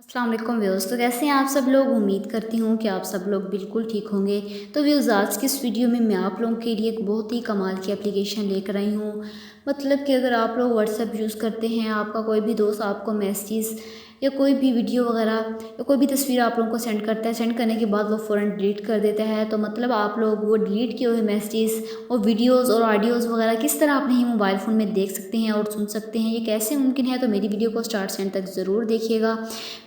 अस्सलाम वालेकुम व्यूअर्स। तो कैसे हैं आप सब लोग। उम्मीद करती हूँ कि आप सब लोग बिल्कुल ठीक होंगे। तो व्यूअर्स, आज की इस वीडियो में मैं आप लोगों के लिए एक बहुत ही कमाल की एप्लीकेशन लेकर आई हूँ। मतलब कि अगर आप लोग व्हाट्सएप यूज़ करते हैं, आपका कोई भी दोस्त आपको मैसेज या कोई भी वीडियो वगैरह या कोई भी तस्वीर आप लोगों को सेंड करता है, सेंड करने के बाद वो फ़ौरन डिलीट कर देता है, तो मतलब आप लोग वो डिलीट किए हुए मैसेजेस और वीडियोज़ और ऑडियोज़ वगैरह किस तरह अपने ही मोबाइल फ़ोन में देख सकते हैं और सुन सकते हैं, ये कैसे मुमकिन है। तो मेरी वीडियो को स्टार्ट से एंड तक ज़रूर देखिएगा।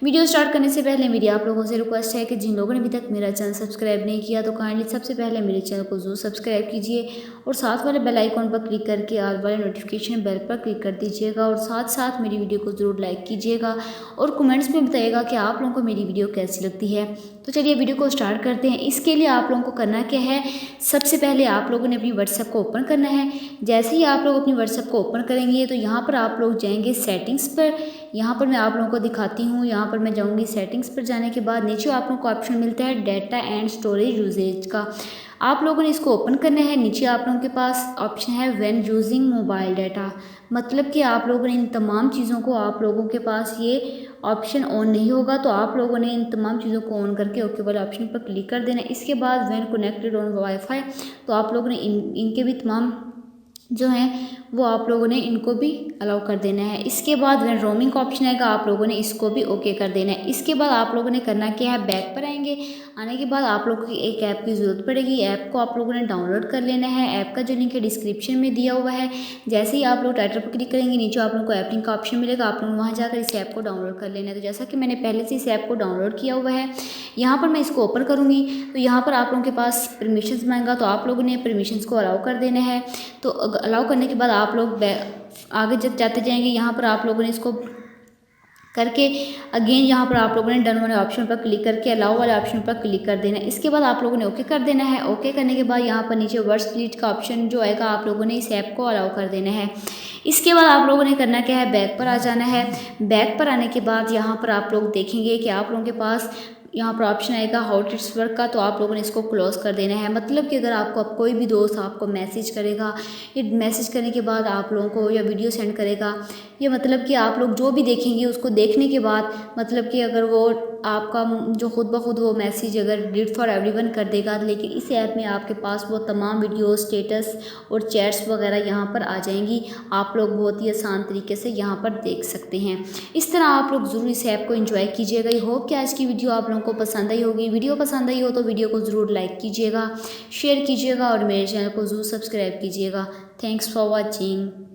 वीडियो स्टार्ट करने से पहले मेरी आप लोगों से रिक्वेस्ट है कि जिन लोगों ने अभी तक मेरा चैनल सब्सक्राइब नहीं किया तो काइंडली सबसे पहले मेरे चैनल को ज़रूर सब्सक्राइब कीजिए और साथ वाले बेल आइकॉन पर क्लिक करके ऑल वाले नोटिफिकेशन बेल पर क्लिक कर दीजिएगा और साथ साथ मेरी वीडियो को ज़रूर लाइक कीजिएगा और कमेंट्स में बताइएगा कि आप लोगों को मेरी वीडियो कैसी लगती है। तो चलिए वीडियो को स्टार्ट करते हैं। इसके लिए आप लोगों को करना क्या है, सबसे पहले आप लोगों ने अपनी व्हाट्सएप को ओपन करना है। जैसे ही आप लोग अपनी व्हाट्सएप को ओपन करेंगे तो यहाँ पर आप लोग जाएंगे सेटिंग्स पर। यहाँ पर मैं आप लोगों को दिखाती हूँ। यहाँ पर मैं जाऊँगी सेटिंग्स पर। जाने के बाद नीचे आप लोगों को ऑप्शन मिलता है डाटा एंड स्टोरेज यूजेज का। आप लोगों ने इसको ओपन करना है। नीचे आप लोगों के पास ऑप्शन है व्हेन यूजिंग मोबाइल डाटा। मतलब कि आप लोगों ने इन तमाम चीज़ों को, आप लोगों के पास ये ऑप्शन ऑन नहीं होगा तो आप लोगों ने इन तमाम चीज़ों को ऑन करके ओके वाले ऑप्शन पर क्लिक कर देना है। इसके बाद व्हेन कनेक्टेड ऑन वाईफाई, तो आप लोगों ने इनके भी तमाम जो हैं वो आप लोगों ने इनको भी अलाउ कर देना है। इसके बाद व्हेन रोमिंग का ऑप्शन आएगा, आप लोगों ने इसको भी ओके कर देना है। इसके बाद आप लोगों ने करना क्या है, बैक पर आएंगे। आने के बाद आप लोगों की एक ऐप की ज़रूरत पड़ेगी। ऐप को आप लोगों ने डाउनलोड कर लेना है। ऐप का जो लिंक है डिस्क्रिप्शन में दिया हुआ है। जैसे ही आप लोग टाइटल पर क्लिक करेंगे, नीचे आप लोगों को ऐप लिंक का ऑप्शन मिलेगा। आप लोग वहाँ जाकर इस ऐप को डाउनलोड कर लेना है। तो जैसा कि मैंने पहले से इस ऐप को डाउनलोड किया हुआ है, यहाँ पर मैं इसको ओपन करूँगी तो यहाँ पर आप लोगों के पास परमिशंस मांगेगा, तो आप लोगों ने परमिशंस को अलाउ कर देना है। तो अलाउ करने के बाद आप लोग आगे जब जाते जाएंगे, यहाँ पर आप लोगों ने इसको करके अगेन यहाँ पर आप लोगों ने डन वाले ऑप्शन पर क्लिक करके अलाउ वाले ऑप्शन पर क्लिक कर देना है। इसके बाद आप लोगों ने ओके कर देना है। ओके करने के बाद यहाँ पर नीचे वर्ड्स डिलीट का ऑप्शन जो आएगा, आप लोगों ने इस ऐप को अलाउ कर देना है। इसके बाद आप लोगों ने करना क्या है, बैक पर आ जाना है। बैक पर आने के बाद यहाँ पर आप लोग देखेंगे कि आप लोगों के पास यहाँ पर ऑप्शन आएगा हाउ इट्स वर्क का, तो आप लोगों ने इसको क्लोज कर देना है। मतलब कि अगर आपको अब कोई भी दोस्त आपको मैसेज करेगा, ये मैसेज करने के बाद आप लोगों को या वीडियो सेंड करेगा, ये मतलब कि आप लोग जो भी देखेंगे उसको देखने के बाद मतलब कि अगर वो आपका जो खुद ब खुद वो मैसेज अगर डिलीट फॉर एवरीवन कर देगा, लेकिन इस ऐप में आपके पास वो तमाम वीडियो स्टेटस और चैट्स वगैरह यहाँ पर आ जाएंगी। आप लोग बहुत ही आसान तरीके से यहाँ पर देख सकते हैं। इस तरह आप लोग ज़रूर इस ऐप को एंजॉय कीजिएगा। आई होप कि आज की वीडियो आप लोगों को पसंद आई होगी। वीडियो पसंद आई हो तो वीडियो को ज़रूर लाइक कीजिएगा, शेयर कीजिएगा और मेरे चैनल को ज़रूर सब्सक्राइब कीजिएगा। Thanks for watching.